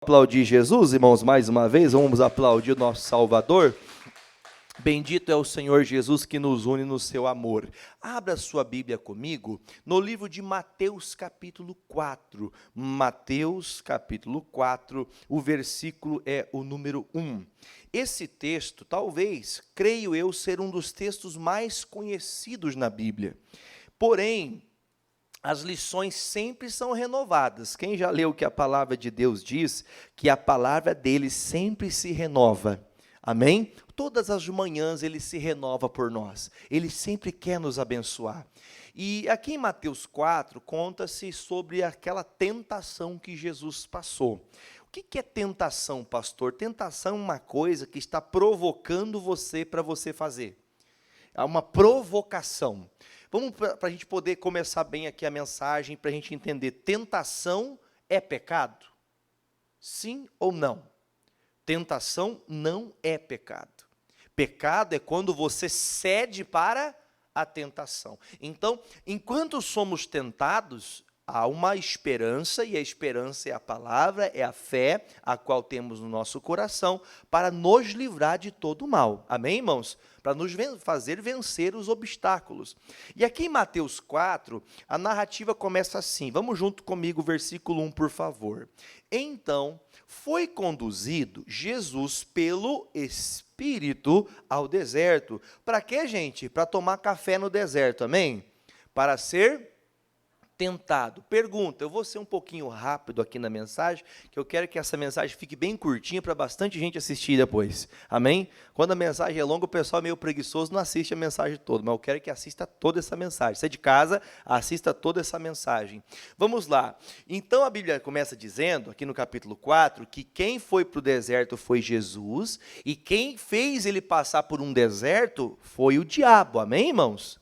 aplaudir Jesus, irmãos, mais uma vez? Vamos aplaudir o nosso Salvador? Bendito é o Senhor Jesus que nos une no seu amor. Abra sua Bíblia comigo no livro de Mateus capítulo 4. Mateus capítulo 4, o versículo é o número 1. Esse texto, talvez, creio eu, ser um dos textos mais conhecidos na Bíblia. Porém, as lições sempre são renovadas. Quem já leu que a palavra de Deus diz que a palavra dele sempre se renova? Amém? Todas as manhãs ele se renova por nós. Ele sempre quer nos abençoar. E aqui em Mateus 4, conta-se sobre aquela tentação que Jesus passou. O que é tentação, pastor? Tentação é uma coisa que está provocando você para você fazer. É uma provocação. Vamos para a gente poder começar bem aqui a mensagem, para a gente entender. Tentação é pecado? Sim ou não? Tentação não é pecado. Pecado é quando você cede para a tentação. Então, enquanto somos tentados, há uma esperança, e a esperança é a palavra, é a fé, a qual temos no nosso coração, para nos livrar de todo o mal. Amém, irmãos? Para nos fazer vencer os obstáculos. E aqui em Mateus 4, a narrativa começa assim. Vamos junto comigo, versículo 1, por favor. Então, foi conduzido Jesus pelo Espírito ao deserto. Para quê, gente? Para tomar café no deserto, amém? Para ser tentado. Pergunta, eu vou ser um pouquinho rápido aqui na mensagem, que eu quero que essa mensagem fique bem curtinha para bastante gente assistir depois. Amém? Quando a mensagem é longa, o pessoal é meio preguiçoso, não assiste a mensagem toda, mas eu quero que assista toda essa mensagem. Você é de casa, assista toda essa mensagem. Vamos lá. Então a Bíblia começa dizendo, aqui no capítulo 4, que quem foi para o deserto foi Jesus, e quem fez ele passar por um deserto foi o diabo. Amém, irmãos?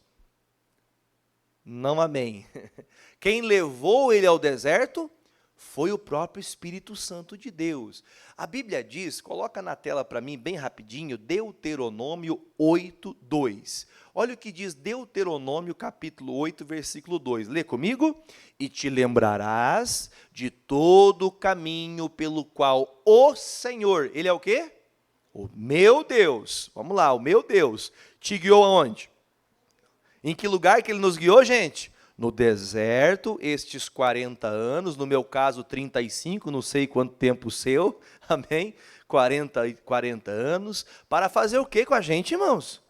Não amém. Quem levou ele ao deserto foi o próprio Espírito Santo de Deus. A Bíblia diz, coloca na tela para mim bem rapidinho, Deuteronômio 8:2. Olha o que diz Deuteronômio capítulo 8, versículo 2. Lê comigo. E te lembrarás de todo o caminho pelo qual o Senhor, ele é o quê? O meu Deus. Vamos lá, o meu Deus. Te guiou aonde? Em que lugar que ele nos guiou, gente? No deserto, estes 40 anos, no meu caso 35, não sei quanto tempo o seu, amém? 40 anos, para fazer o que com a gente, irmãos?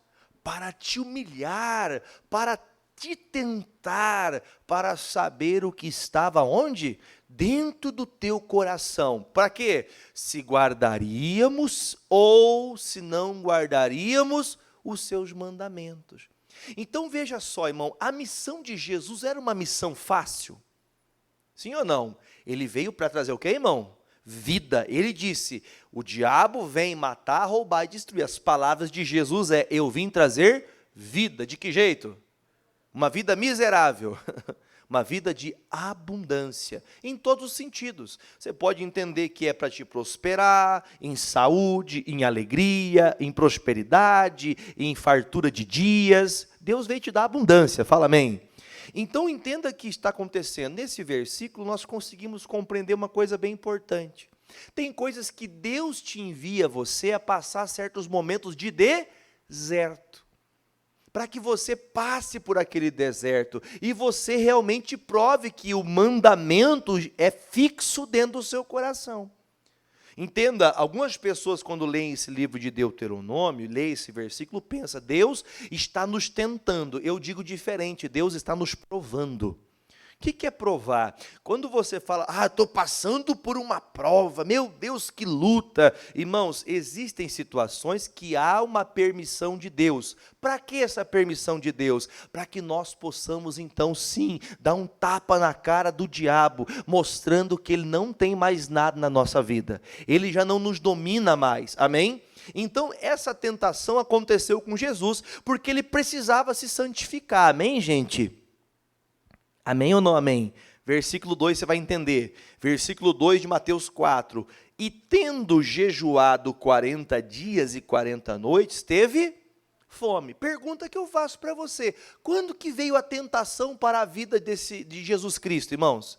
Para te humilhar, para te tentar, para saber o que estava onde? Dentro do teu coração. Para quê? Se guardaríamos ou se não guardaríamos os seus mandamentos. Então veja só, irmão, a missão de Jesus era uma missão fácil? Sim ou não? Ele veio para trazer o quê, irmão? Vida. Ele disse, o diabo vem matar, roubar e destruir. As palavras de Jesus é, eu vim trazer vida. De que jeito? Uma vida miserável. Uma vida de abundância, em todos os sentidos. Você pode entender que é para te prosperar, em saúde, em alegria, em prosperidade, em fartura de dias. Deus veio te dar abundância, fala amém. Então entenda que está acontecendo. Nesse versículo nós conseguimos compreender uma coisa bem importante. Tem coisas que Deus te envia você a passar certos momentos de deserto, para que você passe por aquele deserto e você realmente prove que o mandamento é fixo dentro do seu coração. Entenda, algumas pessoas quando leem esse livro de Deuteronômio, leem esse versículo, pensam, Deus está nos tentando. Eu digo diferente, Deus está nos provando. O que é provar? Quando você fala, estou passando por uma prova, meu Deus, que luta. Irmãos, existem situações que há uma permissão de Deus. Para que essa permissão de Deus? Para que nós possamos, então, sim, dar um tapa na cara do diabo, mostrando que ele não tem mais nada na nossa vida. Ele já não nos domina mais, amém? Então, essa tentação aconteceu com Jesus, porque ele precisava se santificar, amém, gente? Amém ou não amém? Versículo 2 você vai entender. Versículo 2 de Mateus 4. E tendo jejuado 40 dias e 40 noites, teve fome. Pergunta que eu faço para você. Quando que veio a tentação para a vida de Jesus Cristo, irmãos?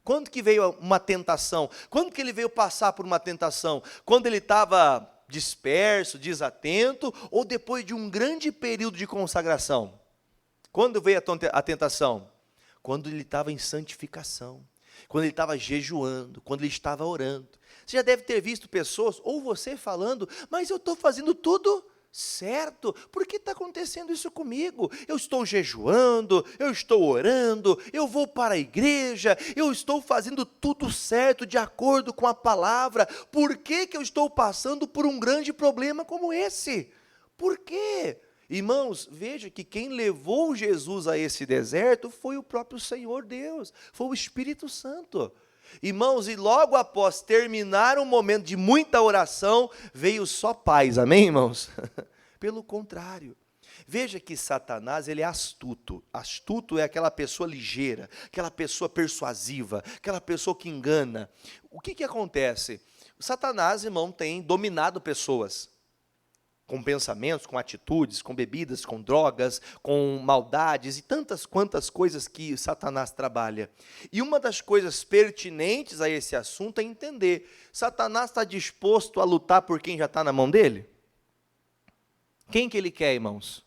Quando que veio uma tentação? Quando que ele veio passar por uma tentação? Quando ele estava disperso, desatento, ou depois de um grande período de consagração? Quando veio a tentação? Quando ele estava em santificação, quando ele estava jejuando, quando ele estava orando. Você já deve ter visto pessoas, ou você falando, mas eu estou fazendo tudo certo, por que está acontecendo isso comigo? Eu estou jejuando, eu estou orando, eu vou para a igreja, eu estou fazendo tudo certo, de acordo com a palavra, por que eu estou passando por um grande problema como esse? Por quê? Irmãos, veja que quem levou Jesus a esse deserto foi o próprio Senhor Deus, foi o Espírito Santo. Irmãos, e logo após terminar um momento de muita oração, veio só paz, amém, irmãos? Pelo contrário, veja que Satanás, ele é astuto. Astuto é aquela pessoa ligeira, aquela pessoa persuasiva, aquela pessoa que engana. O que acontece? O Satanás, irmão, tem dominado pessoas, com pensamentos, com atitudes, com bebidas, com drogas, com maldades e tantas quantas coisas que Satanás trabalha. E uma das coisas pertinentes a esse assunto é entender, Satanás está disposto a lutar por quem já está na mão dele? Quem que ele quer, irmãos?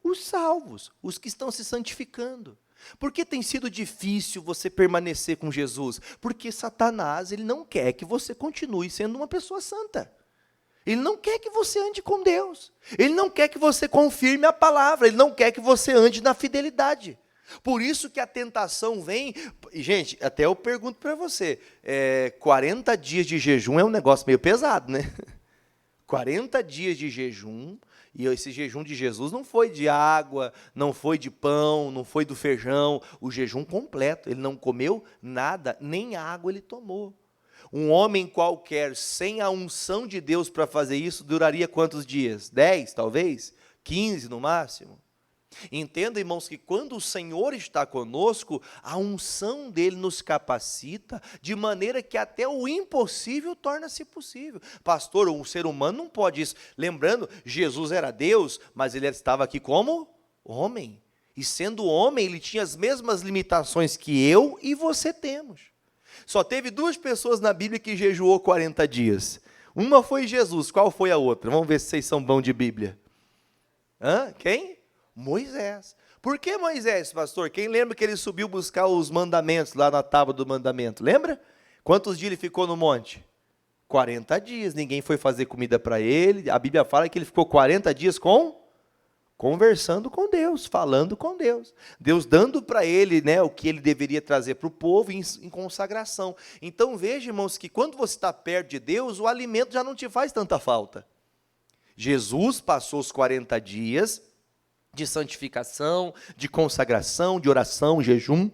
Os salvos, os que estão se santificando. Por que tem sido difícil você permanecer com Jesus? Porque Satanás, ele não quer que você continue sendo uma pessoa santa. Ele não quer que você ande com Deus. Ele não quer que você confirme a palavra. Ele não quer que você ande na fidelidade. Por isso que a tentação vem. Gente, até eu pergunto para você, 40 dias de jejum é um negócio meio pesado, né? 40 dias de jejum, e esse jejum de Jesus não foi de água, não foi de pão, não foi do feijão, o jejum completo. Ele não comeu nada, nem água ele tomou. Um homem qualquer, sem a unção de Deus para fazer isso, duraria quantos dias? 10, talvez? 15 no máximo? Entenda, irmãos, que quando o Senhor está conosco, a unção dele nos capacita, de maneira que até o impossível torna-se possível. Pastor, um ser humano não pode isso. Lembrando, Jesus era Deus, mas ele estava aqui como homem. E sendo homem, ele tinha as mesmas limitações que eu e você temos. Só teve 2 pessoas na Bíblia que jejuou 40 dias. Uma foi Jesus, qual foi a outra? Vamos ver se vocês são bons de Bíblia. Quem? Moisés. Por que Moisés, pastor? Quem lembra que ele subiu buscar os mandamentos lá na tábua do mandamento? Lembra? Quantos dias ele ficou no monte? 40 dias. Ninguém foi fazer comida para ele. A Bíblia fala que ele ficou 40 dias conversando com Deus, falando com Deus. Deus dando para ele, né, o que ele deveria trazer para o povo em consagração. Então veja, irmãos, que quando você está perto de Deus, o alimento já não te faz tanta falta. Jesus passou os 40 dias de santificação, de consagração, de oração, jejum.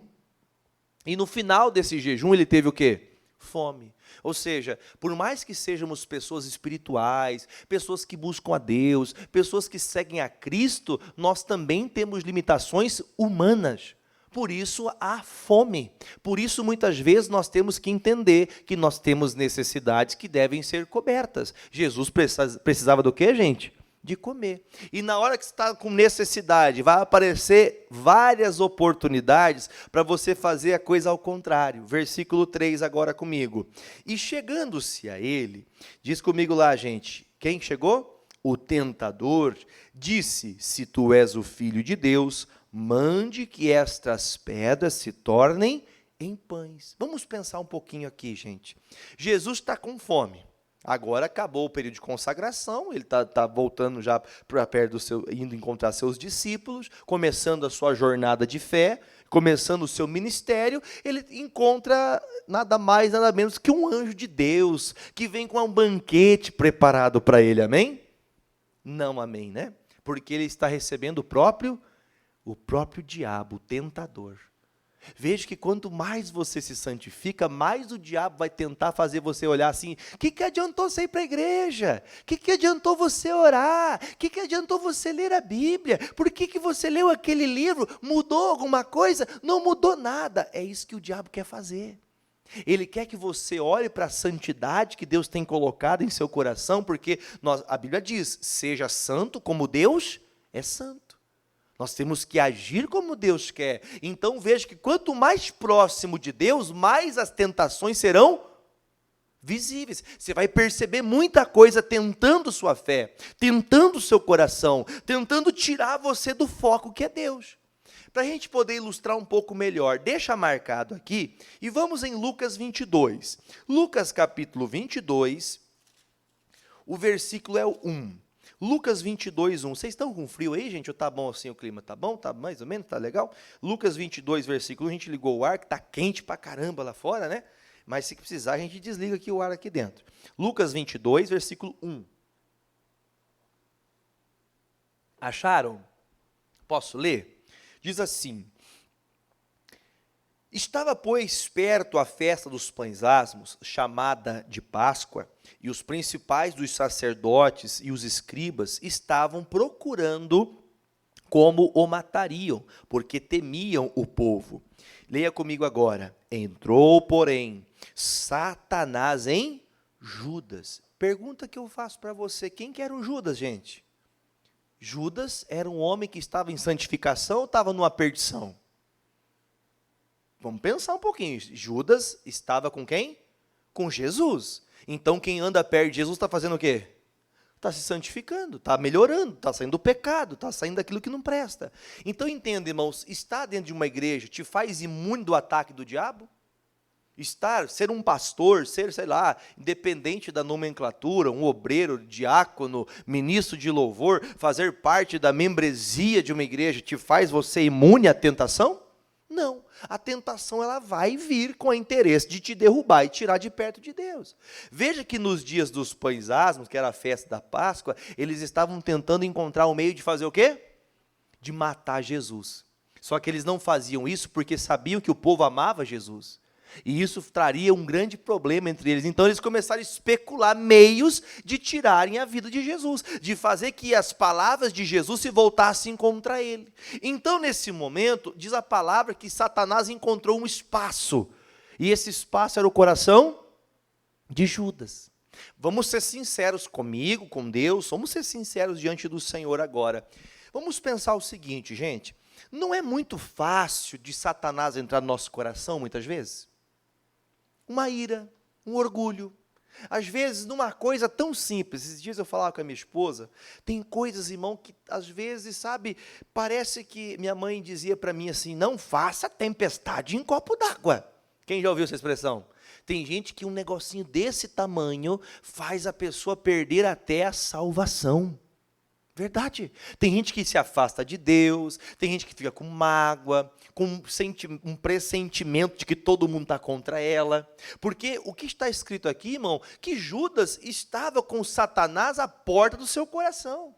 E no final desse jejum ele teve o quê? Fome. Ou seja, por mais que sejamos pessoas espirituais, pessoas que buscam a Deus, pessoas que seguem a Cristo, nós também temos limitações humanas. Por isso há fome. Por isso muitas vezes nós temos que entender que nós temos necessidades que devem ser cobertas. Jesus precisava do quê, gente? De comer. E na hora que você está com necessidade, vai aparecer várias oportunidades para você fazer a coisa ao contrário. Versículo 3 agora comigo. E chegando-se a ele, diz comigo lá, gente, quem chegou? O tentador disse, se tu és o Filho de Deus, mande que estas pedras se tornem em pães. Vamos pensar um pouquinho aqui, gente. Jesus está com fome. Agora acabou o período de consagração, ele está voltando já para perto indo encontrar seus discípulos, começando a sua jornada de fé, começando o seu ministério, ele encontra nada mais, nada menos que um anjo de Deus, que vem com um banquete preparado para ele, amém? Não amém, né? Porque ele está recebendo o próprio diabo, o tentador. Veja que quanto mais você se santifica, mais o diabo vai tentar fazer você olhar assim, o que adiantou você ir para a igreja? O que adiantou você orar? O que adiantou você ler a Bíblia? Por que você leu aquele livro? Mudou alguma coisa? Não mudou nada. É isso que o diabo quer fazer. Ele quer que você olhe para a santidade que Deus tem colocado em seu coração, porque a Bíblia diz, seja santo como Deus é santo. Nós temos que agir como Deus quer. Então veja que quanto mais próximo de Deus, mais as tentações serão visíveis. Você vai perceber muita coisa tentando sua fé, tentando seu coração, tentando tirar você do foco que é Deus. Para a gente poder ilustrar um pouco melhor, deixa marcado aqui e vamos em Lucas 22. Lucas capítulo 22, o versículo é o 1. Lucas 22, 1. Vocês estão com frio aí, gente? Ou tá bom assim o clima? Tá bom? Tá mais ou menos? Tá legal? Lucas 22, versículo 1. A gente ligou o ar, que tá quente pra caramba lá fora, né? Mas se precisar, a gente desliga aqui o ar aqui dentro. Lucas 22, versículo 1. Acharam? Posso ler? Diz assim: estava, pois, perto a festa dos pães asmos, chamada de Páscoa, e os principais dos sacerdotes e os escribas estavam procurando como o matariam, porque temiam o povo. Leia comigo agora. Entrou, porém, Satanás em Judas. Pergunta que eu faço para você: quem que era o Judas, gente? Judas era um homem que estava em santificação ou estava numa perdição? Vamos pensar um pouquinho. Judas estava com quem? Com Jesus. Então, quem anda perto de Jesus está fazendo o quê? Está se santificando, está melhorando, está saindo do pecado, está saindo daquilo que não presta. Então, entenda, irmãos, estar dentro de uma igreja te faz imune do ataque do diabo? Ser um pastor, ser, sei lá, independente da nomenclatura, um obreiro, diácono, ministro de louvor, fazer parte da membresia de uma igreja, te faz você imune à tentação? Não, a tentação ela vai vir com o interesse de te derrubar e tirar de perto de Deus. Veja que nos dias dos pães asmos, que era a festa da Páscoa, eles estavam tentando encontrar um meio de fazer o quê? De matar Jesus. Só que eles não faziam isso porque sabiam que o povo amava Jesus. E isso traria um grande problema entre eles. Então eles começaram a especular meios de tirarem a vida de Jesus, de fazer que as palavras de Jesus se voltassem contra ele. Então, nesse momento, diz a palavra que Satanás encontrou um espaço. E esse espaço era o coração de Judas. Vamos ser sinceros comigo, com Deus, vamos ser sinceros diante do Senhor agora. Vamos pensar o seguinte, gente: não é muito fácil de Satanás entrar no nosso coração, muitas vezes? Uma ira, um orgulho. Às vezes, numa coisa tão simples. Esses dias eu falava com a minha esposa, tem coisas, irmão, que às vezes, sabe, parece que minha mãe dizia para mim assim: não faça tempestade em copo d'água. Quem já ouviu essa expressão? Tem gente que um negocinho desse tamanho faz a pessoa perder até a salvação. Verdade. Tem gente que se afasta de Deus, tem gente que fica com mágoa, com um pressentimento de que todo mundo está contra ela. Porque o que está escrito aqui, irmão, que Judas estava com Satanás à porta do seu coração.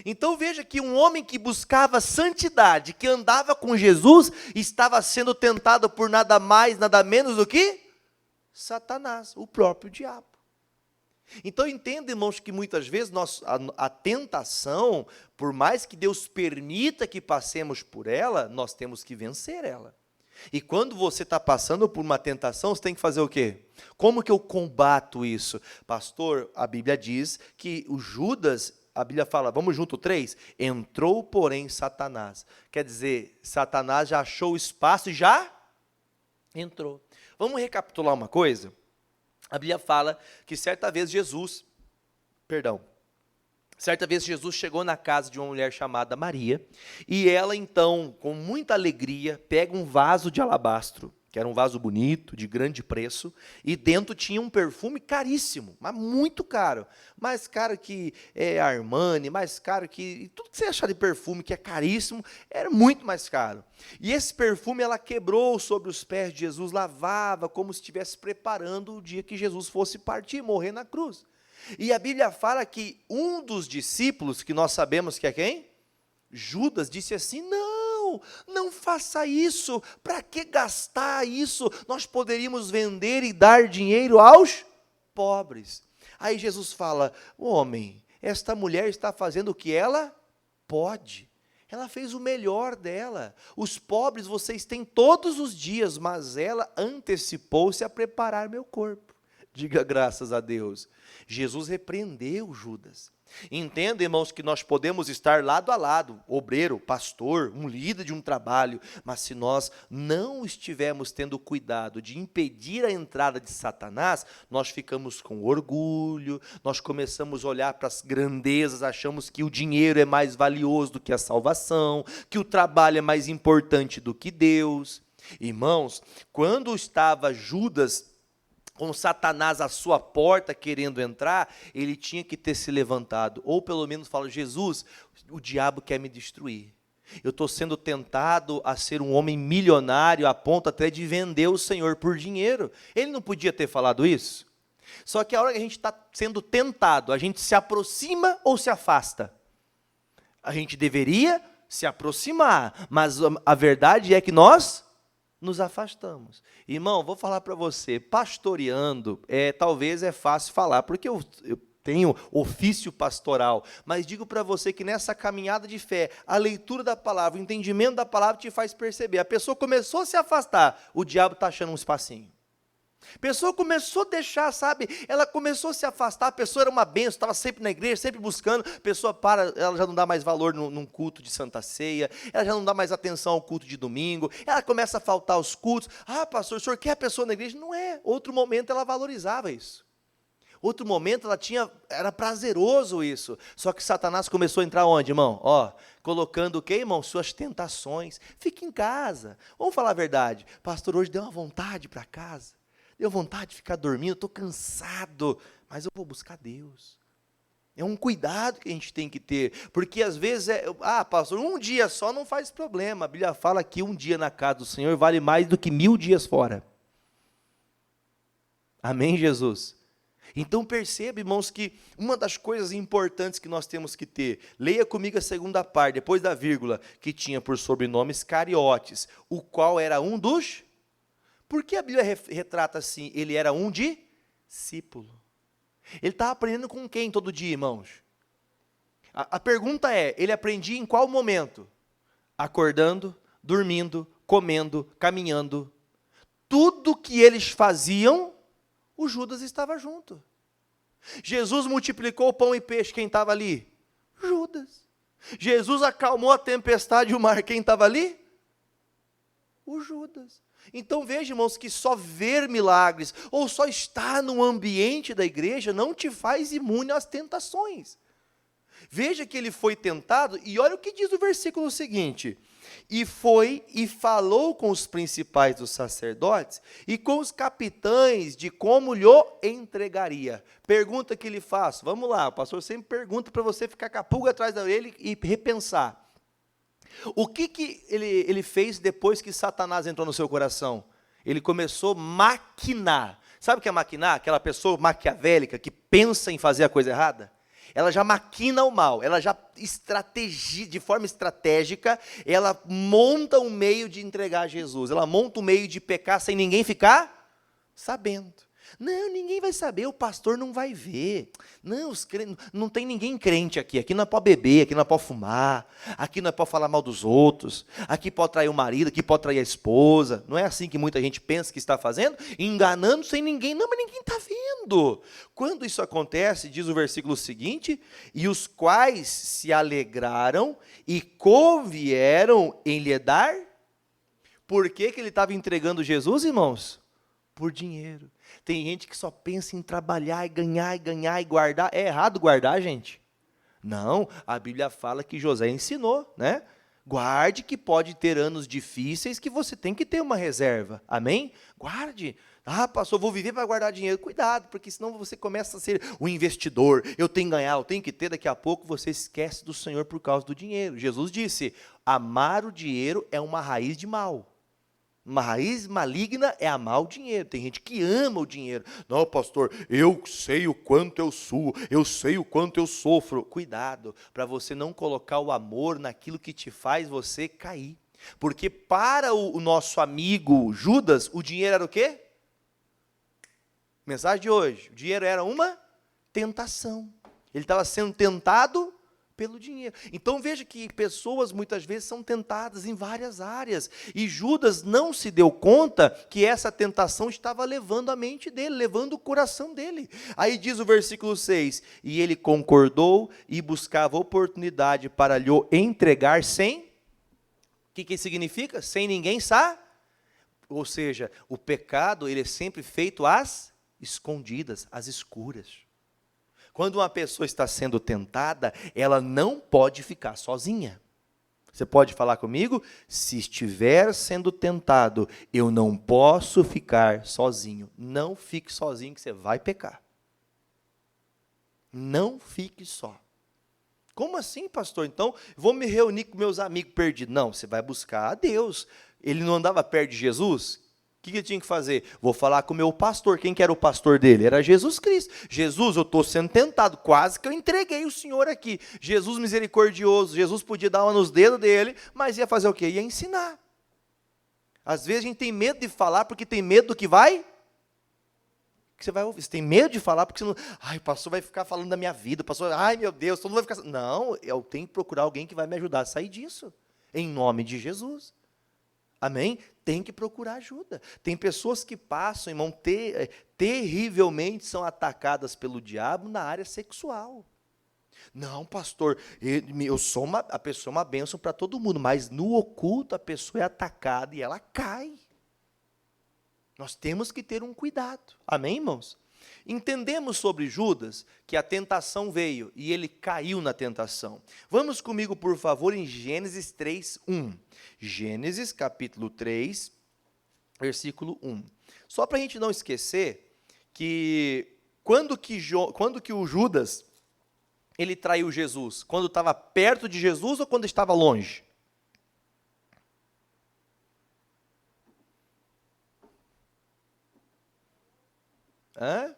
Então veja que um homem que buscava santidade, que andava com Jesus, estava sendo tentado por nada mais, nada menos do que Satanás, o próprio diabo. Então entenda, irmãos, que muitas vezes a tentação, por mais que Deus permita que passemos por ela, nós temos que vencer ela. E quando você está passando por uma tentação, você tem que fazer o quê? Como que eu combato isso? Pastor, a Bíblia diz que o Judas, a Bíblia fala, vamos junto, 3, entrou, porém, Satanás. Quer dizer, Satanás já achou o espaço e já entrou. Vamos recapitular uma coisa? A Bíblia fala que certa vez Jesus chegou na casa de uma mulher chamada Maria, e ela então, com muita alegria, pega um vaso de alabastro, que era um vaso bonito, de grande preço, e dentro tinha um perfume caríssimo, mas muito caro, mais caro que Armani, mais caro que tudo que você achar de perfume que é caríssimo, era muito mais caro. E esse perfume ela quebrou sobre os pés de Jesus, lavava como se estivesse preparando o dia que Jesus fosse partir, morrer na cruz. E a Bíblia fala que um dos discípulos, que nós sabemos que é quem? Judas, disse assim: não faça isso, para que gastar isso? Nós poderíamos vender e dar dinheiro aos pobres. Aí Jesus fala: homem, esta mulher está fazendo o que ela pode. Ela fez o melhor dela. Os pobres vocês têm todos os dias, mas ela antecipou-se a preparar meu corpo. Diga graças a Deus. Jesus repreendeu Judas. Entenda, irmãos, que nós podemos estar lado a lado, obreiro, pastor, um líder de um trabalho, mas se nós não estivermos tendo cuidado de impedir a entrada de Satanás, nós ficamos com orgulho, nós começamos a olhar para as grandezas, achamos que o dinheiro é mais valioso do que a salvação, que o trabalho é mais importante do que Deus. Irmãos, quando estava Judas com Satanás à sua porta querendo entrar, ele tinha que ter se levantado, ou pelo menos fala: Jesus, o diabo quer me destruir, eu estou sendo tentado a ser um homem milionário, a ponto até de vender o Senhor por dinheiro. Ele não podia ter falado isso? Só que a hora que a gente está sendo tentado, a gente se aproxima ou se afasta? A gente deveria se aproximar, mas a verdade é que nós nos afastamos. Irmão, vou falar para você, pastoreando, talvez é fácil falar, porque eu tenho ofício pastoral, mas digo para você que nessa caminhada de fé, a leitura da palavra, o entendimento da palavra te faz perceber. A pessoa começou a se afastar, o diabo está achando um espacinho. A pessoa começou a deixar, sabe, ela começou a se afastar, a pessoa era uma bênção, estava sempre na igreja, sempre buscando, a pessoa ela já não dá mais valor num culto de Santa Ceia, ela já não dá mais atenção ao culto de domingo, ela começa a faltar aos cultos. Ah, pastor, o senhor quer a pessoa na igreja? Não é. Outro momento ela valorizava isso. Outro momento era prazeroso isso. Só que Satanás começou a entrar onde, irmão? Colocando o quê, irmão? Suas tentações. Fique em casa. Vamos falar a verdade. Pastor, hoje deu uma vontade para casa. Deu vontade de ficar dormindo, estou cansado, mas eu vou buscar Deus. É um cuidado que a gente tem que ter, porque às vezes pastor, um dia só não faz problema. A Bíblia fala que um dia na casa do Senhor vale mais do que 1000 dias fora. Amém, Jesus? Então perceba, irmãos, que uma das coisas importantes que nós temos que ter, leia comigo a segunda parte, depois da vírgula, que tinha por sobrenome Iscariotes, o qual era um dos... Por que a Bíblia retrata assim? Ele era um discípulo. Ele estava aprendendo com quem todo dia, irmãos? A pergunta é, ele aprendia em qual momento? Acordando, dormindo, comendo, caminhando. Tudo que eles faziam, o Judas estava junto. Jesus multiplicou o pão e peixe, quem estava ali? Judas. Jesus acalmou a tempestade e o mar, quem estava ali? O Judas. Então veja, irmãos, que só ver milagres ou só estar no ambiente da igreja não te faz imune às tentações. Veja que ele foi tentado e olha o que diz o versículo seguinte: e foi e falou com os principais dos sacerdotes e com os capitães de como lhe entregaria. Pergunta que lhe faço, vamos lá, o pastor sempre pergunta para você ficar com a pulga atrás dele e repensar. O que ele fez depois que Satanás entrou no seu coração? Ele começou a maquinar. Sabe o que é maquinar? Aquela pessoa maquiavélica que pensa em fazer a coisa errada. Ela já maquina o mal, ela já de forma estratégica, ela monta um meio de entregar a Jesus. Ela monta um meio de pecar sem ninguém ficar sabendo. Não, ninguém vai saber, o pastor não vai ver. Não, não tem ninguém crente aqui. Aqui não é para beber, aqui não é para fumar, aqui não é para falar mal dos outros, aqui pode trair o marido, aqui pode trair a esposa. Não é assim que muita gente pensa que está fazendo? Enganando sem ninguém. Não, mas ninguém está vendo. Quando isso acontece, diz o versículo seguinte, e os quais se alegraram e convieram em lhe dar. Por que ele estava entregando Jesus, irmãos? Por dinheiro. Tem gente que só pensa em trabalhar e ganhar e guardar. É errado guardar, gente? Não, a Bíblia fala que José ensinou, né? Guarde, que pode ter anos difíceis que você tem que ter uma reserva. Amém? Guarde. Ah, pastor, vou viver para guardar dinheiro. Cuidado, porque senão você começa a ser um investidor. Eu tenho que ganhar, eu tenho que ter. Daqui a pouco você esquece do Senhor por causa do dinheiro. Jesus disse, amar o dinheiro é uma raiz de mal. Uma raiz maligna é amar o dinheiro. Tem gente que ama o dinheiro. Não, pastor, eu sei o quanto eu suo, eu sei o quanto eu sofro. Cuidado, para você não colocar o amor naquilo que te faz você cair. Porque para o nosso amigo Judas, o dinheiro era o quê? Mensagem de hoje. O dinheiro era uma tentação. Ele estava sendo tentado pelo dinheiro. Então veja que pessoas muitas vezes são tentadas em várias áreas, e Judas não se deu conta que essa tentação estava levando a mente dele, levando o coração dele. Aí diz o versículo 6, e ele concordou e buscava oportunidade para lhe entregar sem, o que significa? Sem ninguém saber. Ou seja, o pecado ele é sempre feito às escondidas, às escuras. Quando uma pessoa está sendo tentada, ela não pode ficar sozinha. Você pode falar comigo? Se estiver sendo tentado, eu não posso ficar sozinho. Não fique sozinho que você vai pecar. Não fique só. Como assim, pastor? Então, vou me reunir com meus amigos perdidos. Não, você vai buscar a Deus. Ele não andava perto de Jesus? O que ele tinha que fazer? Vou falar com o meu pastor. Quem que era o pastor dele? Era Jesus Cristo. Jesus, eu estou sendo tentado. Quase que eu entreguei o Senhor aqui. Jesus misericordioso. Jesus podia dar uma nos dedos dele, mas ia fazer o quê? Ia ensinar. Às vezes a gente tem medo de falar porque tem medo do que vai... que você vai ouvir. Você tem medo de falar porque você não... Ai, o pastor vai ficar falando da minha vida. O pastor, ai meu Deus, todo mundo vai ficar... Não, eu tenho que procurar alguém que vai me ajudar a sair disso. Em nome de Jesus. Amém? Tem que procurar ajuda. Tem pessoas que passam, irmão, terrivelmente são atacadas pelo diabo na área sexual. Não, pastor, a pessoa é uma bênção para todo mundo, mas no oculto a pessoa é atacada e ela cai. Nós temos que ter um cuidado. Amém, irmãos? Entendemos sobre Judas que a tentação veio e ele caiu na tentação. Vamos comigo, por favor, em Gênesis 3:1. Gênesis, capítulo 3, versículo 1. Só para a gente não esquecer que quando que o Judas ele traiu Jesus? Quando estava perto de Jesus ou quando estava longe? Hã?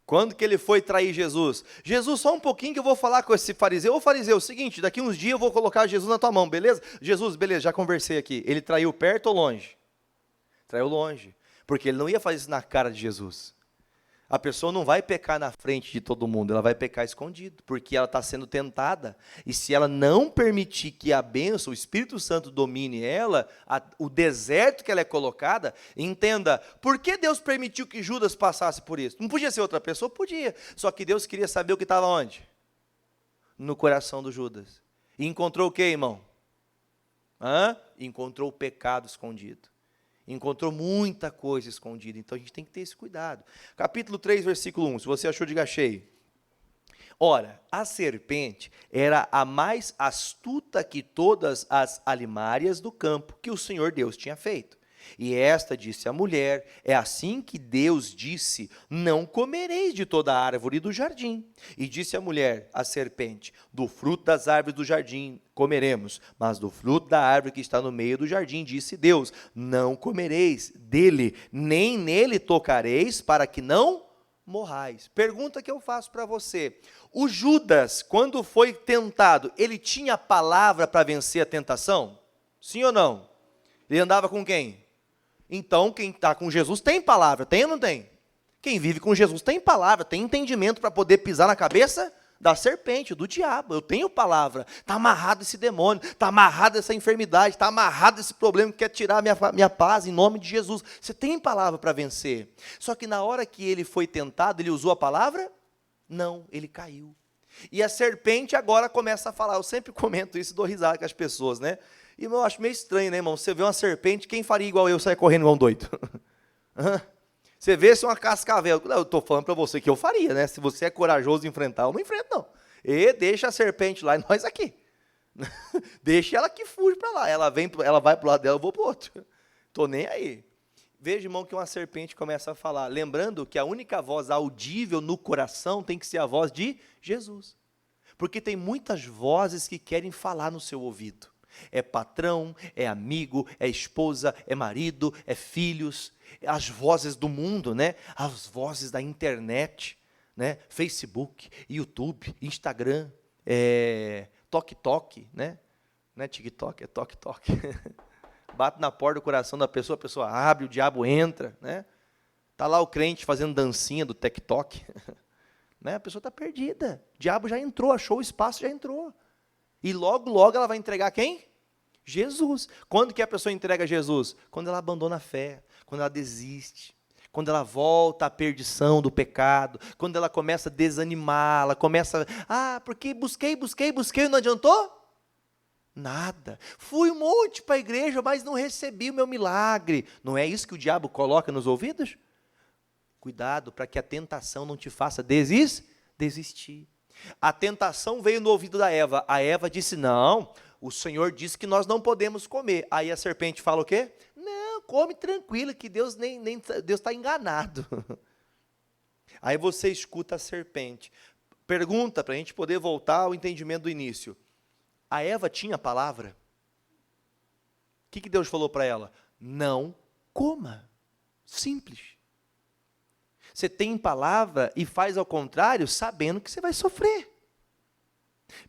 Quando que ele foi trair Jesus? Jesus, só um pouquinho que eu vou falar com esse fariseu. Ô fariseu, é o seguinte, daqui uns dias eu vou colocar Jesus na tua mão, beleza? Jesus, beleza, já conversei aqui. Ele traiu perto ou longe? Traiu longe, porque ele não ia fazer isso na cara de Jesus. A pessoa não vai pecar na frente de todo mundo, ela vai pecar escondido, porque ela está sendo tentada. E se ela não permitir que a bênção, o Espírito Santo domine ela, o deserto que ela é colocada, entenda, por que Deus permitiu que Judas passasse por isso? Não podia ser outra pessoa? Podia. Só que Deus queria saber o que estava onde? No coração do Judas. E encontrou o que, irmão? Encontrou o pecado escondido. Encontrou muita coisa escondida, então a gente tem que ter esse cuidado. Capítulo 3, versículo 1, se você achou, diga achei. Ora, a serpente era a mais astuta que todas as alimárias do campo que o Senhor Deus tinha feito. E esta disse à mulher, é assim que Deus disse, não comereis de toda a árvore do jardim. E disse a mulher, a serpente, do fruto das árvores do jardim comeremos, mas do fruto da árvore que está no meio do jardim, disse Deus, não comereis dele, nem nele tocareis, para que não morrais. Pergunta que eu faço para você, o Judas, quando foi tentado, ele tinha palavra para vencer a tentação? Sim ou não? Ele andava com quem? Então, quem está com Jesus tem palavra, tem ou não tem? Quem vive com Jesus tem palavra, tem entendimento para poder pisar na cabeça da serpente, do diabo. Eu tenho palavra. Está amarrado esse demônio, está amarrado essa enfermidade, está amarrado esse problema que quer tirar minha paz em nome de Jesus. Você tem palavra para vencer. Só que na hora que ele foi tentado, ele usou a palavra? Não, ele caiu. E a serpente agora começa a falar. Eu sempre comento isso e dou risada com as pessoas, né? E eu acho meio estranho, né, irmão? Você vê uma serpente, quem faria igual eu, sair correndo igual um doido? Você vê se uma cascavel, eu estou falando para você que eu faria, né? Se você é corajoso de enfrentar, eu não enfrento, não. E deixa a serpente lá e nós aqui. Deixa ela que fuge para lá. Ela vai para o lado dela, eu vou para o outro. Estou nem aí. Veja, irmão, que uma serpente começa a falar. Lembrando que a única voz audível no coração tem que ser a voz de Jesus. Porque tem muitas vozes que querem falar no seu ouvido. É patrão, é amigo, é esposa, é marido, é filhos, as vozes do mundo, né? As vozes da internet, né? Facebook, YouTube, Instagram, TokTok, né? Não é TikTok, é TokTok. Bate na porta do coração da pessoa, a pessoa abre, o diabo entra, né? Tá lá o crente fazendo dancinha do TikTok. né? A pessoa está perdida. O diabo já entrou, achou o espaço, já entrou. E logo, logo ela vai entregar quem? Jesus. Quando que a pessoa entrega Jesus? Quando ela abandona a fé, quando ela desiste, quando ela volta à perdição do pecado, quando ela começa a desanimar, ela começa, porque busquei e não adiantou? Nada. Fui um monte para a igreja, mas não recebi o meu milagre. Não é isso que o diabo coloca nos ouvidos? Cuidado para que a tentação não te faça desistir. A tentação veio no ouvido da Eva. A Eva disse, não, o Senhor disse que nós não podemos comer. Aí a serpente fala o quê? Não, come tranquilo, que Deus Deus está enganado. Aí você escuta a serpente. Pergunta para a gente poder voltar ao entendimento do início. A Eva tinha a palavra? O que Deus falou para ela? Não coma. Simples. Você tem palavra e faz ao contrário, sabendo que você vai sofrer.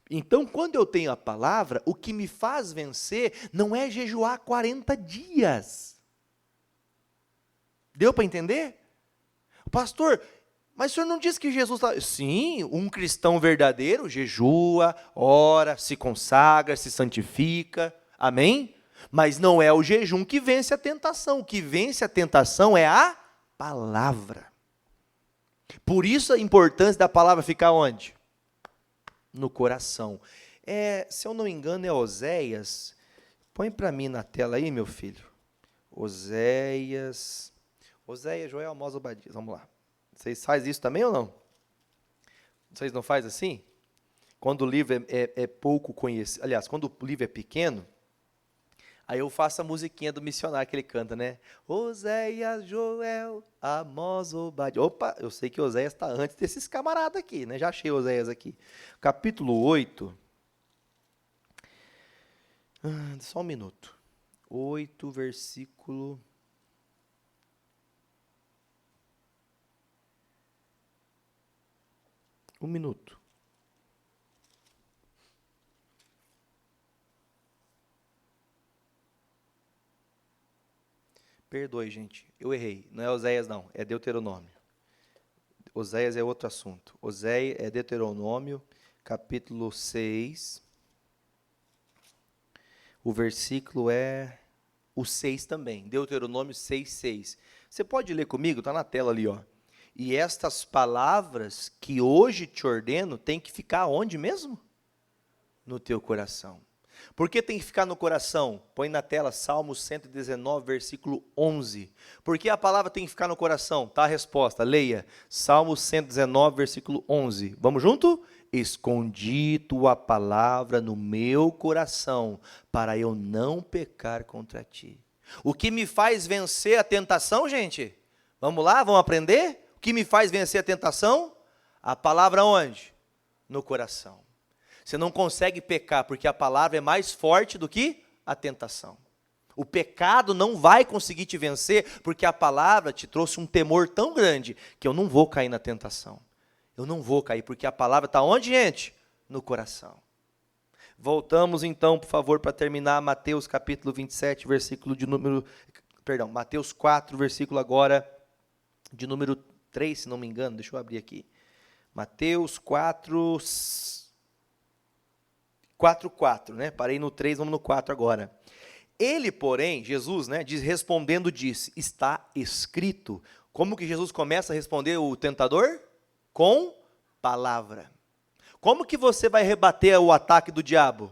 Então, quando eu tenho a palavra, o que me faz vencer não é jejuar 40 dias. Deu para entender? Pastor, mas o senhor não disse que Jesus está... Sim, um cristão verdadeiro jejua, ora, se consagra, se santifica. Amém? Mas não é o jejum que vence a tentação. O que vence a tentação é a palavra. Por isso a importância da palavra ficar onde? No coração. Se eu não me engano, é Oséias. Põe para mim na tela aí, meu filho. Oséias, Joel, Amós, Obadias. Vamos lá. Vocês fazem isso também ou não? Vocês não fazem assim? Quando o livro é pouco conhecido, aliás, quando o livro é pequeno, aí eu faço a musiquinha do missionário que ele canta, né? Oséias, Joel, Amós, Obadias. Opa, eu sei que Oséias está antes desses camaradas aqui, né? Já achei Oséias aqui. Capítulo 8. Só um minuto. 8, versículo... Um minuto. Perdoe, gente. Eu errei. Não é Oséias, não. É Deuteronômio. Oséias é outro assunto. Oséias é Deuteronômio, capítulo 6. O versículo é o 6 também. Deuteronômio 6, 6. Você pode ler comigo? Está na tela ali, ó. E estas palavras que hoje te ordeno, tem que ficar onde mesmo? No teu coração. Por que tem que ficar no coração? Põe na tela Salmo 119, versículo 11. Por que a palavra tem que ficar no coração? Tá a resposta, leia. Salmo 119, versículo 11. Vamos junto? Escondi tua palavra no meu coração, para eu não pecar contra ti. O que me faz vencer a tentação, gente? Vamos lá, vamos aprender? O que me faz vencer a tentação? A palavra onde? No coração. Você não consegue pecar, porque a palavra é mais forte do que a tentação. O pecado não vai conseguir te vencer, porque a palavra te trouxe um temor tão grande, que eu não vou cair na tentação. Eu não vou cair, porque a palavra está onde, gente? No coração. Voltamos então, por favor, para terminar, Mateus capítulo 27, versículo de número... Perdão, Mateus 4, versículo agora de número 3, se não me engano, deixa eu abrir aqui. Mateus 4, 4, né? Parei no 3, vamos no 4 agora. Ele, porém, Jesus, né, respondendo, disse, está escrito. Como que Jesus começa a responder o tentador? Com palavra. Como que você vai rebater o ataque do diabo?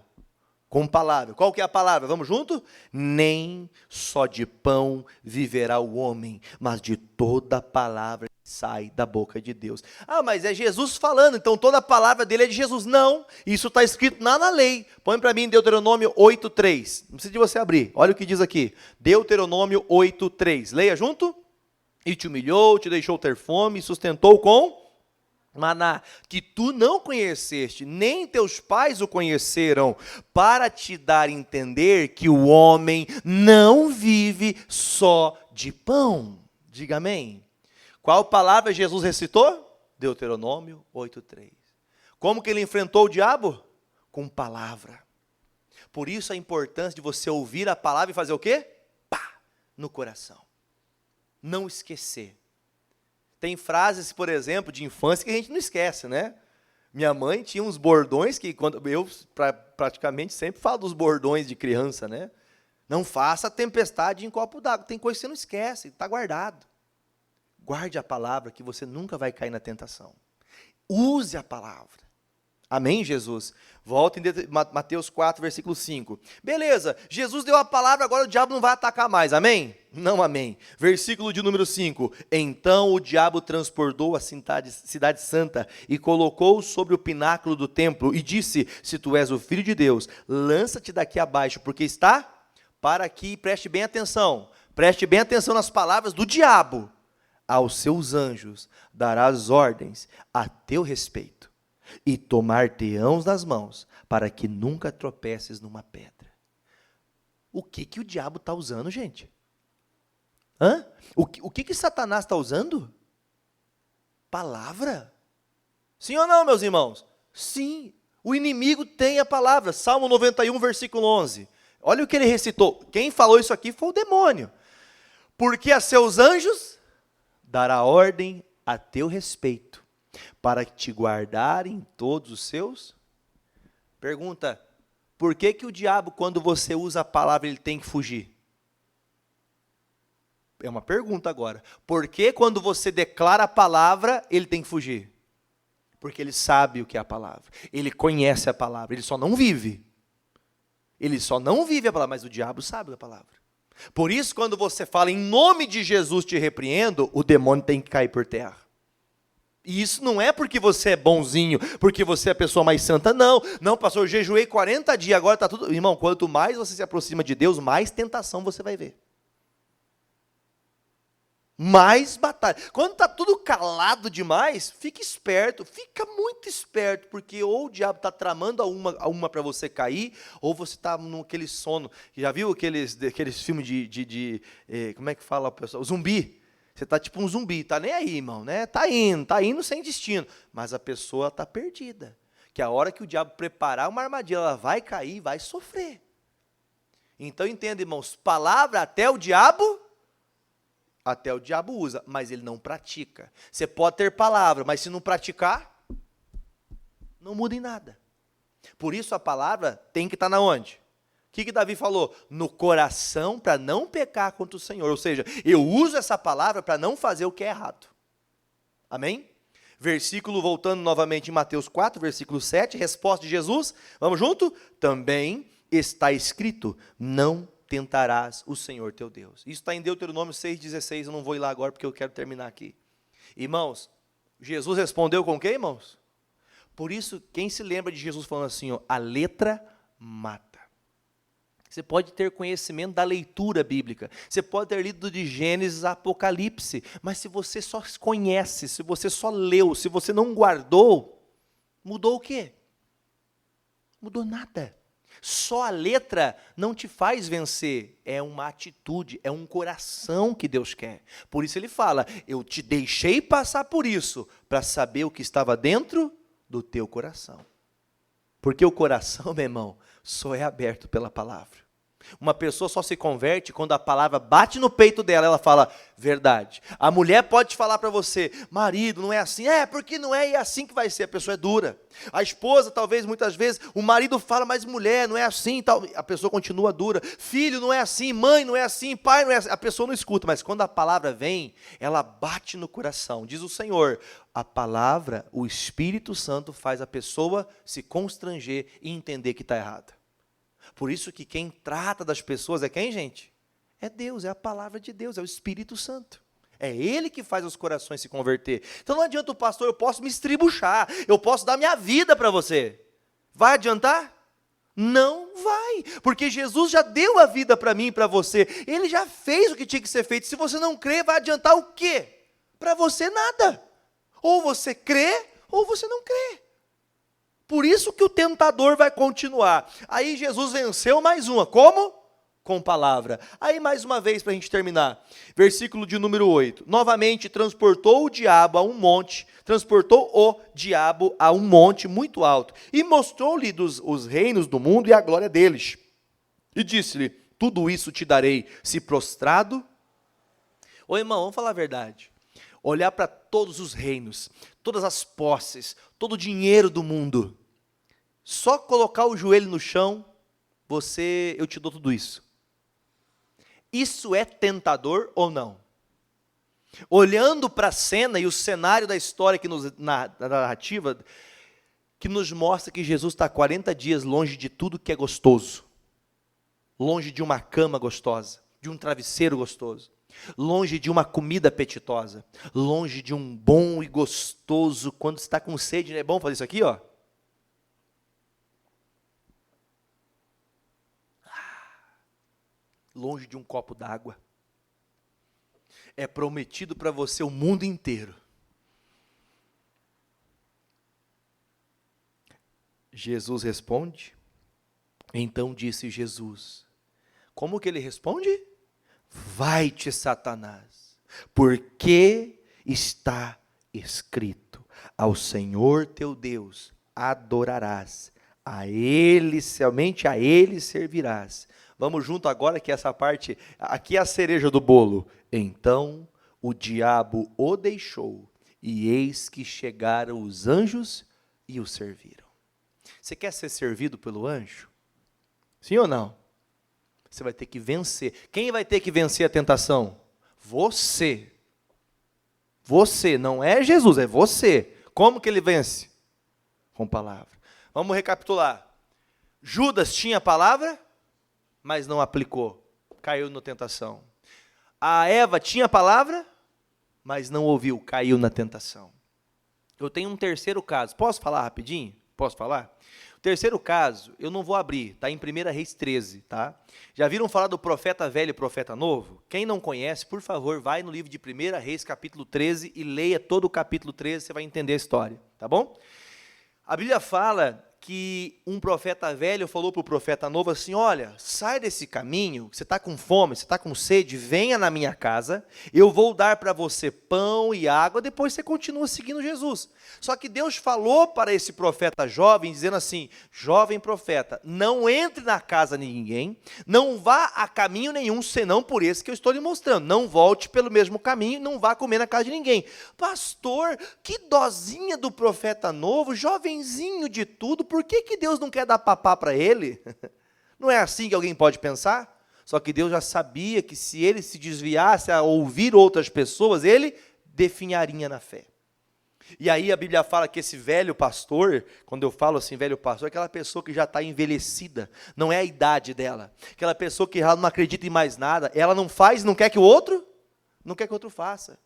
Com palavra. Qual que é a palavra? Vamos junto? Nem só de pão viverá o homem, mas de toda palavra que sai da boca de Deus. Mas é Jesus falando, então toda a palavra dele é de Jesus. Não, isso está escrito na lei. Põe para mim Deuteronômio 8:3. Não precisa de você abrir, olha o que diz aqui. Deuteronômio 8:3. Leia junto. E te humilhou, te deixou ter fome, e sustentou com maná, que tu não conheceste, nem teus pais o conheceram, para te dar a entender que o homem não vive só de pão. Diga amém. Qual palavra Jesus recitou? Deuteronômio 8:3. Como que ele enfrentou o diabo? Com palavra. Por isso a importância de você ouvir a palavra e fazer o quê? Pá! No coração. Não esquecer. Tem frases, por exemplo, de infância que a gente não esquece, né? Minha mãe tinha uns bordões que praticamente sempre falo dos bordões de criança, né? Não faça tempestade em copo d'água. Tem coisa que você não esquece, está guardado. Guarde a palavra que você nunca vai cair na tentação. Use a palavra. Amém, Jesus? Volta em Mateus 4, versículo 5. Beleza, Jesus deu a palavra, agora o diabo não vai atacar mais, amém? Não, amém. Versículo de número 5. Então o diabo transportou a cidade santa e colocou-o sobre o pináculo do templo e disse, se tu és o Filho de Deus, lança-te daqui abaixo, porque está para que, preste bem atenção nas palavras do diabo, aos seus anjos darás ordens a teu respeito, e tomar-te-ão nas mãos, para que nunca tropeces numa pedra. O que o diabo está usando, gente? O que Satanás está usando? Palavra. Sim ou não, meus irmãos? Sim, o inimigo tem a palavra. Salmo 91, versículo 11. Olha o que ele recitou. Quem falou isso aqui foi o demônio. Porque a seus anjos dará ordem a teu respeito, para te guardar em todos os seus. Pergunta, por que o diabo, quando você usa a palavra, ele tem que fugir? É uma pergunta agora. Por que quando você declara a palavra, ele tem que fugir? Porque ele sabe o que é a palavra. Ele conhece a palavra, ele só não vive. Ele só não vive a palavra, mas o diabo sabe a palavra. Por isso, quando você fala, em nome de Jesus te repreendo, o demônio tem que cair por terra. E isso não é porque você é bonzinho, porque você é a pessoa mais santa, não. Não, pastor, eu jejuei 40 dias, agora está tudo... Irmão, quanto mais você se aproxima de Deus, mais tentação você vai ver. Mais batalha. Quando está tudo calado demais, fica esperto, fica muito esperto, porque ou o diabo está tramando a uma para você cair, ou você está naquele sono. Já viu aqueles filmes como é que fala, pessoal? Zumbi. Você está tipo um zumbi, está nem aí, irmão, né? Está indo sem destino, mas a pessoa está perdida. Que a hora que o diabo preparar uma armadilha, ela vai cair, vai sofrer. Então entenda, irmãos, palavra até o diabo usa, mas ele não pratica. Você pode ter palavra, mas se não praticar, não muda em nada. Por isso a palavra tem que estar na onde? O que Davi falou? No coração, para não pecar contra o Senhor. Ou seja, eu uso essa palavra para não fazer o que é errado. Amém? Versículo, voltando novamente em Mateus 4, versículo 7, resposta de Jesus. Vamos junto? Também está escrito, não tentarás o Senhor teu Deus. Isso está em Deuteronômio 6,16, eu não vou ir lá agora porque eu quero terminar aqui. Irmãos, Jesus respondeu com o quê, irmãos? Por isso, quem se lembra de Jesus falando assim, a letra mata. Você pode ter conhecimento da leitura bíblica, você pode ter lido de Gênesis a Apocalipse, mas se você só conhece, se você só leu, se você não guardou, mudou o quê? Mudou nada. Só a letra não te faz vencer, é uma atitude, é um coração que Deus quer. Por isso ele fala, eu te deixei passar por isso, para saber o que estava dentro do teu coração. Porque o coração, meu irmão, só é aberto pela palavra. Uma pessoa só se converte quando a palavra bate no peito dela, ela fala, verdade. A mulher pode falar para você, marido, não é assim, porque não é, e é assim que vai ser, a pessoa é dura. A esposa, talvez, muitas vezes, o marido fala, mas mulher, não é assim, tal. A pessoa continua dura. Filho, não é assim, mãe, não é assim, pai, não é assim. A pessoa não escuta, mas quando a palavra vem, ela bate no coração. Diz o Senhor, a palavra, o Espírito Santo faz a pessoa se constranger e entender que está errada. Por isso que quem trata das pessoas é quem, gente? É Deus, é a palavra de Deus, é o Espírito Santo. É Ele que faz os corações se converter. Então não adianta o pastor, eu posso me estribuchar, eu posso dar minha vida para você. Vai adiantar? Não vai, porque Jesus já deu a vida para mim e para você. Ele já fez o que tinha que ser feito. Se você não crê, vai adiantar o quê? Para você nada. Ou você crê, ou você não crê. Por isso que o tentador vai continuar. Aí Jesus venceu mais uma. Como? Com palavra. Aí mais uma vez para a gente terminar. Versículo de número 8. Novamente transportou o diabo a um monte muito alto e mostrou-lhe os reinos do mundo e a glória deles. E disse-lhe, tudo isso te darei, se prostrado. Ô irmão, vamos falar a verdade. olhar para todos os reinos, todas as posses, todo o dinheiro do mundo, só colocar o joelho no chão, eu te dou tudo isso. Isso é tentador ou não? Olhando para a cena e o cenário da história da narrativa, que nos mostra que Jesus está 40 dias longe de tudo que é gostoso, longe de uma cama gostosa, de um travesseiro gostoso, longe de uma comida apetitosa, longe de um bom e gostoso, quando está com sede, não é bom fazer isso aqui, ó? Longe de um copo d'água. É prometido para você o mundo inteiro. Jesus responde. Então disse Jesus. Como que ele responde? Vai-te, Satanás, porque está escrito: ao Senhor teu Deus adorarás, a Ele, somente a Ele servirás. Vamos junto agora que essa parte, aqui é a cereja do bolo. Então o diabo o deixou, e eis que chegaram os anjos e o serviram. Você quer ser servido pelo anjo? Sim ou não? Você vai ter que vencer. Quem vai ter que vencer a tentação? Você. Você, não é Jesus, é você. Como que ele vence? Com palavra. Vamos recapitular. Judas tinha a palavra, mas não aplicou. Caiu na tentação. A Eva tinha a palavra, mas não ouviu. Caiu na tentação. Eu tenho um terceiro caso. Posso falar rapidinho? Posso falar? O terceiro caso, eu não vou abrir, está em 1 Reis 13, tá? Já viram falar do profeta velho e profeta novo? Quem não conhece, por favor, vai no livro de 1 Reis, capítulo 13, e leia todo o capítulo 13, você vai entender a história, tá bom? A Bíblia fala que um profeta velho falou para o profeta novo assim: olha, sai desse caminho, você está com fome, você está com sede, venha na minha casa, eu vou dar para você pão e água, depois você continua seguindo Jesus. Só que Deus falou para esse profeta jovem, dizendo assim: jovem profeta, não entre na casa de ninguém, não vá a caminho nenhum, senão por esse que eu estou lhe mostrando, não volte pelo mesmo caminho, não vá comer na casa de ninguém. Pastor, que dozinha do profeta novo, jovenzinho de tudo, por que Deus não quer dar papá para ele? Não é assim que alguém pode pensar? Só que Deus já sabia que se ele se desviasse a ouvir outras pessoas, ele definharia na fé. E aí a Bíblia fala que esse velho pastor, quando eu falo assim, velho pastor, é aquela pessoa que já está envelhecida, não é a idade dela. Aquela pessoa que ela não acredita em mais nada, ela não faz, não quer que o outro faça.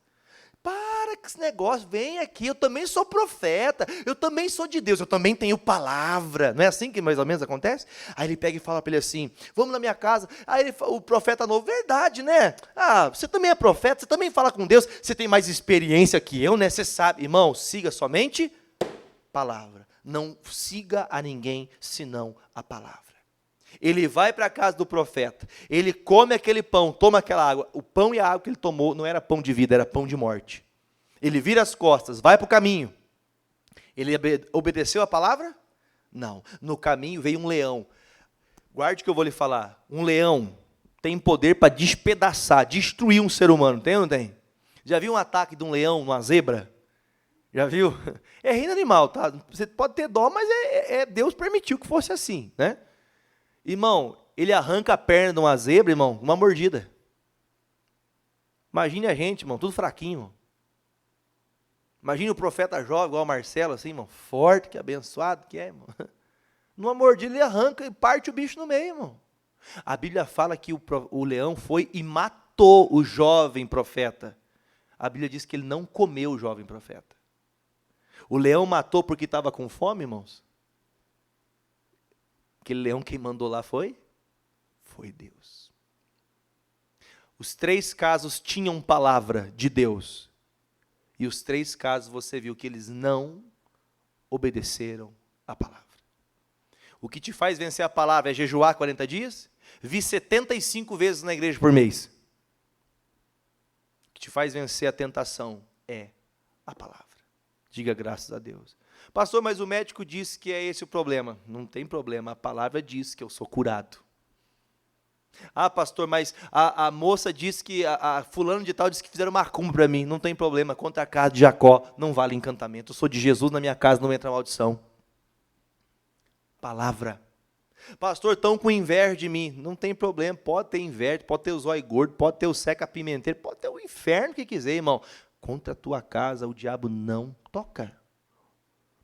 Para com esse negócio, vem aqui, eu também sou profeta, eu também sou de Deus, eu também tenho palavra. Não é assim que mais ou menos acontece? Aí ele pega e fala para ele assim: vamos na minha casa. Aí o profeta novo: verdade, né? Ah, você também é profeta, você também fala com Deus, você tem mais experiência que eu, né? Você sabe. Irmão, siga somente palavra. Não siga a ninguém senão a palavra. Ele vai para a casa do profeta, ele come aquele pão, toma aquela água. O pão e a água que ele tomou não era pão de vida, era pão de morte. Ele vira as costas, vai para o caminho. Ele obedeceu a palavra? Não. No caminho veio um leão. Guarde o que eu vou lhe falar. Um leão tem poder para despedaçar, destruir um ser humano. Tem ou não tem? Já viu um ataque de um leão, uma zebra? Já viu? É reino animal, tá? Você pode ter dó, mas Deus permitiu que fosse assim, né? Irmão, ele arranca a perna de uma zebra, irmão, uma mordida. Imagine a gente, irmão, tudo fraquinho, irmão. Imagine o profeta jovem, igual o Marcelo, assim, irmão, forte, que abençoado que é, irmão. Numa mordida ele arranca e parte o bicho no meio, irmão. A Bíblia fala que o leão foi e matou o jovem profeta. A Bíblia diz que ele não comeu o jovem profeta. O leão matou porque estava com fome, irmãos? Aquele leão quem mandou lá foi Deus. Os 3 casos tinham palavra de Deus. E os 3 casos você viu que eles não obedeceram a palavra. O que te faz vencer a palavra é jejuar 40 dias? Vi 75 vezes na igreja por mês. O que te faz vencer a tentação é a palavra. Diga graças a Deus. Pastor, mas o médico disse que é esse o problema. Não tem problema, a palavra diz que eu sou curado. Ah, pastor, mas a moça disse que, a fulano de tal disse que fizeram macumba para mim. Não tem problema, contra a casa de Jacó não vale encantamento. Eu sou de Jesus, na minha casa não entra maldição. Palavra. Pastor, estão com inveja de mim. Não tem problema, pode ter inveja, pode ter o zóio gordo, pode ter o seca pimenteiro, pode ter o inferno que quiser, irmão. Contra a tua casa o diabo não toca.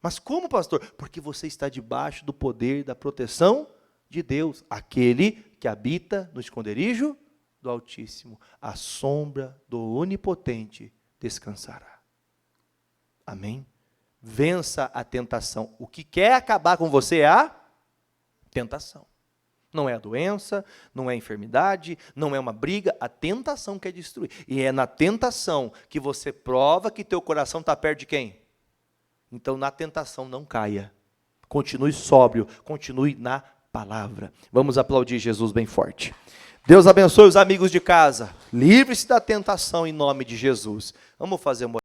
Mas como, pastor? Porque você está debaixo do poder da proteção de Deus, aquele que habita no esconderijo do Altíssimo, a sombra do Onipotente descansará. Amém? Vença a tentação. O que quer acabar com você é a tentação. Não é a doença, não é a enfermidade, não é uma briga, a tentação quer destruir. E é na tentação que você prova que teu coração está perto de quem? Então, na tentação, não caia. Continue sóbrio, continue na palavra. Vamos aplaudir Jesus bem forte. Deus abençoe os amigos de casa. Livre-se da tentação em nome de Jesus. Vamos fazer uma